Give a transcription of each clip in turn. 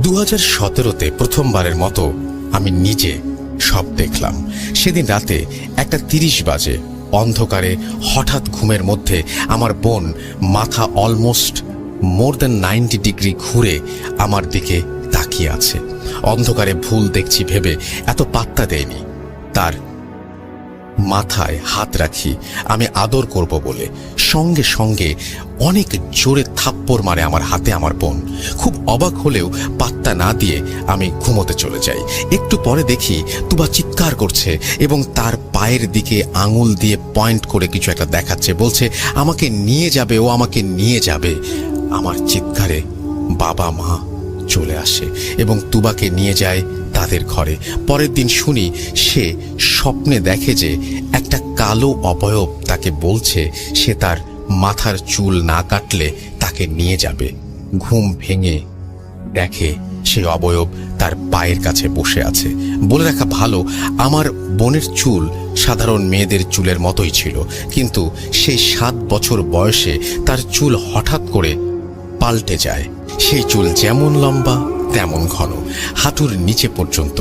2017-তে প্রথমবারের মতো আমি নিজে সব দেখলাম। সেদিন রাতে 1:30 বাজে অন্ধকারে হঠাৎ ঘুমের মধ্যে আমার বোন মাথা অলমোস্ট মোর দ্যান 90 ডিগ্রি ঘুরে আমার দিকে তাকিয়ে আছে। অন্ধকারে ভুল দেখছি ভেবে এত পাত্তা দেয়নি। তার মাথায় হাত রাখি আমি আদর করব বলে। সঙ্গে সঙ্গে অনেক জোরে থাপ্পড় মারে আমার হাতে আমার বোন। খুব অবাক হলেও পাত্তা না দিয়ে আমি ঘুমোতে চলে যাই। একটু পরে দেখি তুবা চিৎকার করছে এবং তার পায়ের দিকে আঙুল দিয়ে পয়েন্ট করে কিছু একটা দেখাচ্ছে, বলছে আমাকে নিয়ে যাবে, ও আমাকে নিয়ে যাবে। আমার চিৎকারে বাবা মা চলে আসে এবং তুবাকে নিয়ে যায় তাদের ঘরে। পরের দিন শুনি সে স্বপ্নে দেখে যে একটা কালো অবয়ব তাকে বলছে সে তার মাথার চুল না কাটলে তাকে নিয়ে যাবে। ঘুম ভেঙে দেখে সেই অবয়ব তার পায়ের কাছে বসে আছে। বলে রাখা ভালো, আমার বোনের চুল সাধারণ মেয়েদের চুলের মতোই ছিল, কিন্তু সেই 7 বছর বয়সে তার চুল হঠাৎ করে পাল্টে যায়। সেই চুল যেমন লম্বা তেমন ঘন, হাঁটুর নিচে পর্যন্ত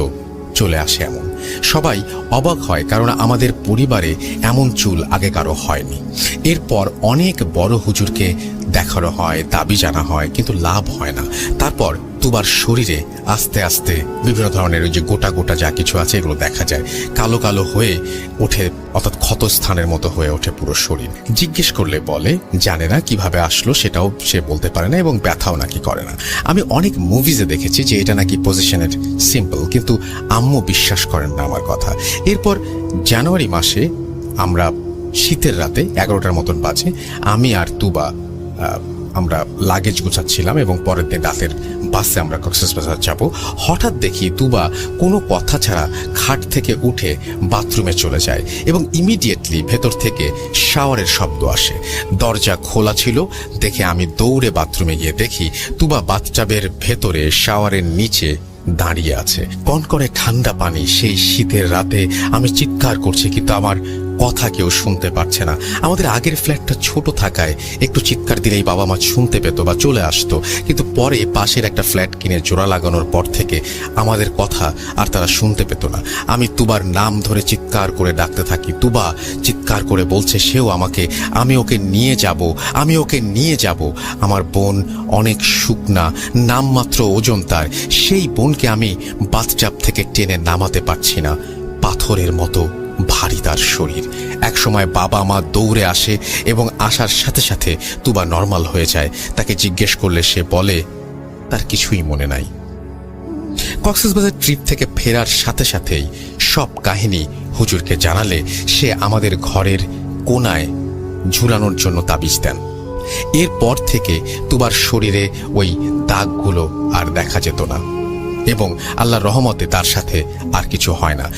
চলে আসে। এমন সবাই অবাক হয়, কারণ আমাদের পরিবারে এমন চুল আগে কারো হয়নি। এরপর অনেক বড় হুজুরকে দেখানো হয়, দাবি জানা হয়, কিন্তু লাভ হয় না। তারপর তুবার শরীরে আস্তে আস্তে বিভিন্ন ধরনের ওই যে গোটা গোটা যা কিছু আছে এগুলো দেখা যায়, কালো কালো হয়ে ওঠে, অর্থাৎ ক্ষতস্থানের মতো হয়ে ওঠে পুরো শরীর। জিজ্ঞেস করলে বলে জানে না কিভাবে আসলো, সেটাও সে বলতে পারে না এবং ব্যথাও নাকি করে না। আমি অনেক মুভিজে দেখেছি যে এটা নাকি পজিশনের সিম্পল, কিন্তু আম্মু বিশ্বাস করেন না আমার কথা। এরপর জানুয়ারি মাসে আমরা শীতের রাতে 11টার মতন বাজে, আমি আর তুবা আমরা লাগেজ গুছাচ্ছিলাম এবং পরের দিন রাতের বাসে আমরা কক্সবাজার যাব। হঠাৎ দেখি তুবা কোনো কথা ছাড়া খাট থেকে উঠে বাথরুমে চলে যায় এবং ইমিডিয়েটলি ভেতর থেকে শাওয়ারের শব্দ আসে। দরজা খোলা ছিল দেখে আমি দৌড়ে বাথরুমে গিয়ে দেখি তুবা বাথটাবের ভেতরে শাওয়ারের নিচে দাঁড়িয়ে আছে। কনকনে ঠান্ডা পানি সেই শীতের রাতে। আমি চিৎকার করছি কিন্তু আমার কথা কেউ শুনতে পারছে না। আমাদের আগের ফ্ল্যাটটা ছোট থাকায় একটু চিৎকার দিলেই বাবা মা শুনতে পেত বা চলে আসতো, কিন্তু পরে পাশের একটা ফ্ল্যাট কিনে জোড়া লাগানোর পর থেকে আমাদের কথা আর তারা শুনতে পেত না। আমি তুবার নাম ধরে চিৎকার করে ডাকতে থাকি। তুবা চিৎকার করে বলছে সেও আমাকে, আমি ওকে নিয়ে যাব, আমি ওকে নিয়ে যাব। আমার বোন অনেক শুকনা, নামমাত্র ওজন তার। সেই বোনকে আমি বাথটাব থেকে টেনে নামাতে পারছি না, পাথরের মতো ভারী তার শরীর। একসময় বাবা মা দৌড়ে আসে এবং আসার সাথে সাথে তুবা নর্মাল হয়ে যায়। তাকে জিজ্ঞেস করলে সে বলে তার কিছুই মনে নাই। কক্সবাজার ট্রিপ থেকে ফেরার সাথে সাথেই সব কাহিনী হুজুরকে জানালে সে আমাদের ঘরের কোনায় ঝুলানোর জন্য তাবিজ দেন। এরপর থেকে তুবার শরীরে ওই দাগগুলো আর দেখা যেত না এবং আল্লাহর রহমতে তার সাথে আর কিছু হয় না।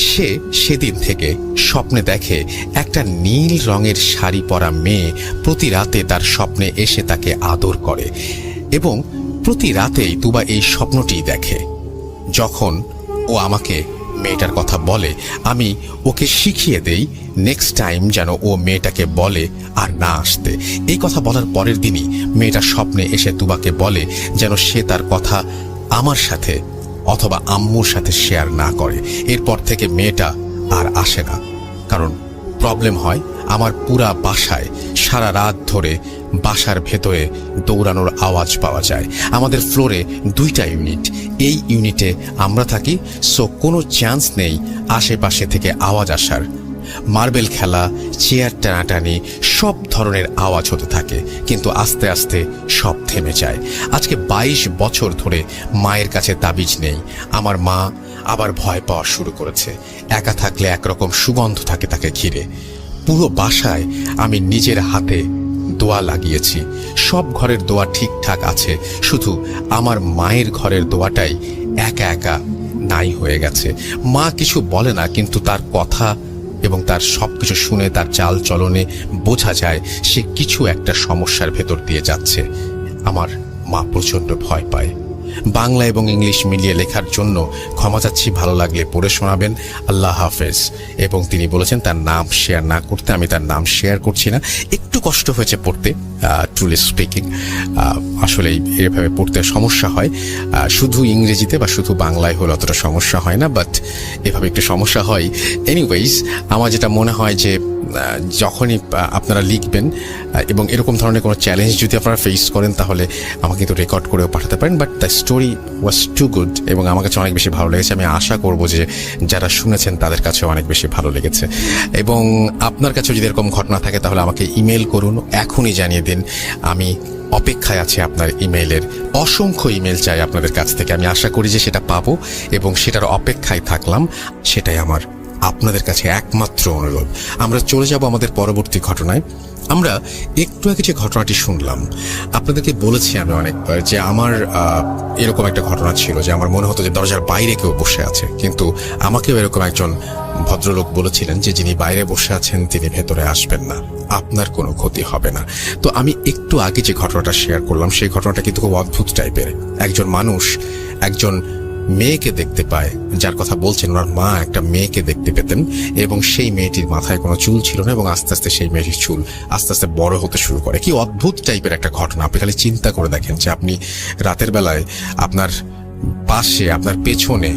সে সেদিন থেকে স্বপ্নে দেখে একটা নীল রঙের শাড়ি পরা মেয়ে প্রতি রাতে তার স্বপ্নে এসে তাকে আদর করে এবং প্রতি রাতেই তুবা এই স্বপ্নটি দেখে। যখন ও আমাকে মেয়েটার কথা বলে আমি ওকে শিখিয়ে দেই নেক্সট টাইম যেন ও মেয়েটাকে বলে আর না আসতে। এই কথা বলার পরের দিনই মেয়েটা স্বপ্নে এসে তুবাকে বলে যেন সে তার কথা আমার সাথে অথবা আম্মুর সাথে শেয়ার না করে। এরপর থেকে মেয়েটা আর আসে না, কারণ প্রবলেম হয় আমার পুরা বাসায় সারা রাত ধরে বাসার ভেতরে দৌড়ানোর আওয়াজ পাওয়া যায়। আমাদের ফ্লোরে 2টা ইউনিট, এই ইউনিটে আমরা থাকি, সো কোনো চান্স নেই আশেপাশে থেকে আওয়াজ আসার। মার্বেল খেলা, চেয়ার টানাটানি, সব ধরনের আওয়াজ হতে থাকে, কিন্তু আস্তে আস্তে সব থেমে যায়। আজকে 22 বছর ধরে মায়ের কাছে তাবিজ নেই। আমার মা আবার ভয় পাওয়া শুরু করেছে। একা থাকলে একরকম সুগন্ধ থাকে তাকে ঘিরে। পুরো বাসায় আমি নিজের হাতে দোয়া লাগিয়েছি, সব ঘরের দোয়া ঠিকঠাক আছে, শুধু আমার মায়ের ঘরের দোয়াটাই একা একা নাই হয়ে গেছে। মা কিছু বলে না, কিন্তু তার কথা এবং তার সবকিছু শুনে তার চাল চলনে বোঝা যায় সে কিছু একটা সমস্যার ভেতর দিয়ে যাচ্ছে। আমার মা প্রচন্ড ভয় পায়। বাংলা এবং ইংলিশ মিলিয়ে লেখার জন্য ক্ষমা চাচ্ছি, ভালো লাগলে পড়ে শোনাবেন। আল্লাহ হাফেজ। এবং তিনি বলেছেন তার নাম শেয়ার না করতে, আমি তার নাম শেয়ার করছি না। একটু কষ্ট হয়েছে পড়তে, ট্রুলি স্পিকিং। আসলে এভাবে পড়তে সমস্যা হয়, শুধু ইংরেজিতে বা শুধু বাংলায় হলে অতটা সমস্যা হয় না, বাট এভাবে একটু সমস্যা হয়। এনিওয়েজ, আমার যেটা মনে হয় যে যখনই আপনারা লিখবেন এবং এরকম ধরনের কোনো চ্যালেঞ্জ যদি আপনারা ফেস করেন, তাহলে আমাকে তো রেকর্ড করেও পাঠাতে পারেন। But the story was too good এবং আমার কাছে অনেক বেশি ভালো লেগেছে। আমি আশা করব যে যারা শুনেছেন তাদের কাছে অনেক বেশি ভালো লেগেছে। এবং আপনার কাছেও যদি এরকম ঘটনা থাকে তাহলে আমাকে ইমেল করুন, এখনই জানিয়ে দিন। আমি অপেক্ষায় আছি আপনার ইমেইলের। অসংখ্য ইমেল চাই আপনাদের কাছ থেকে। আমি আশা করি যে সেটা পাবো এবং সেটার অপেক্ষায় থাকলাম। সেটাই আমার আপনাদের কাছে একমাত্র অনুরোধ। আমরা চলে যাব আমাদের পরবর্তী ঘটনায়। আমরা একটু আগে যে ঘটনাটি শুনলাম, আপনাদেরকে বলেছি আমি অনেকবার যে আমার এরকম একটা ঘটনা ছিল যে আমার মনে হতো যে দরজার বাইরে কেউ বসে আছে, কিন্তু আমাকেও এরকম একজন ভদ্রলোক বলেছিলেন যে যিনি বাইরে বসে আছেন তিনি ভেতরে আসবেন না, আপনার কোনো ক্ষতি হবে না। তো আমি একটু আগে যে ঘটনাটা শেয়ার করলাম সেই ঘটনাটা কিন্তু খুব অদ্ভুত টাইপের। একজন মানুষ একজন মেয়েকে দেখতে পায়, যার কথা বলছেন ওনার মা একটা মেয়েকে দেখতে পেতেন এবং সেই মেয়েটির মাথায় কোনো চুল ছিল না এবং আস্তে আস্তে সেই মেয়েটির চুল আস্তে আস্তে বড় হতে শুরু করে। কি অদ্ভুত টাইপের একটা ঘটনা। আপনি খালি চিন্তা করে দেখেন যে আপনি রাতের বেলায় আপনার পাশে আপনার পেছনে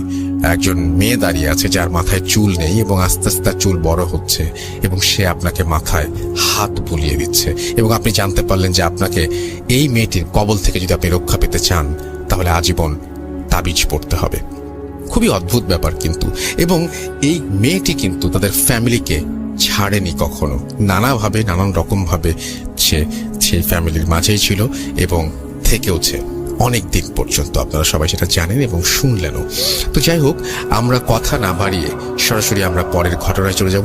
একজন মেয়ে দাঁড়িয়ে আছে যার মাথায় চুল নেই এবং আস্তে আস্তে তার চুল বড় হচ্ছে এবং সে আপনাকে মাথায় হাত বুলিয়ে দিচ্ছে এবং আপনি জানতে পারলেন যে আপনাকে এই মেয়েটির কবল থেকে যদি আপনি রক্ষা পেতে চান তাহলে আজীবন তাবিজ পড়তে হবে। খুবই অদ্ভুত ব্যাপার কিন্তু। এবং এই মেয়েটি কিন্তু তাদের ফ্যামিলিকে ছাড়েনি কখনো, নানাভাবে নানান রকম ভাবে সে সেই ফ্যামিলির মাঝেই ছিল এবং থেকেওছে অনেক দিন পর্যন্ত। আপনারা সবাই সেটা জানেন এবং শুনলেনও। তো যাই হোক, আমরা কথা না বাড়িয়ে সরাসরি আমরা পরের ঘটনায় চলে যাব।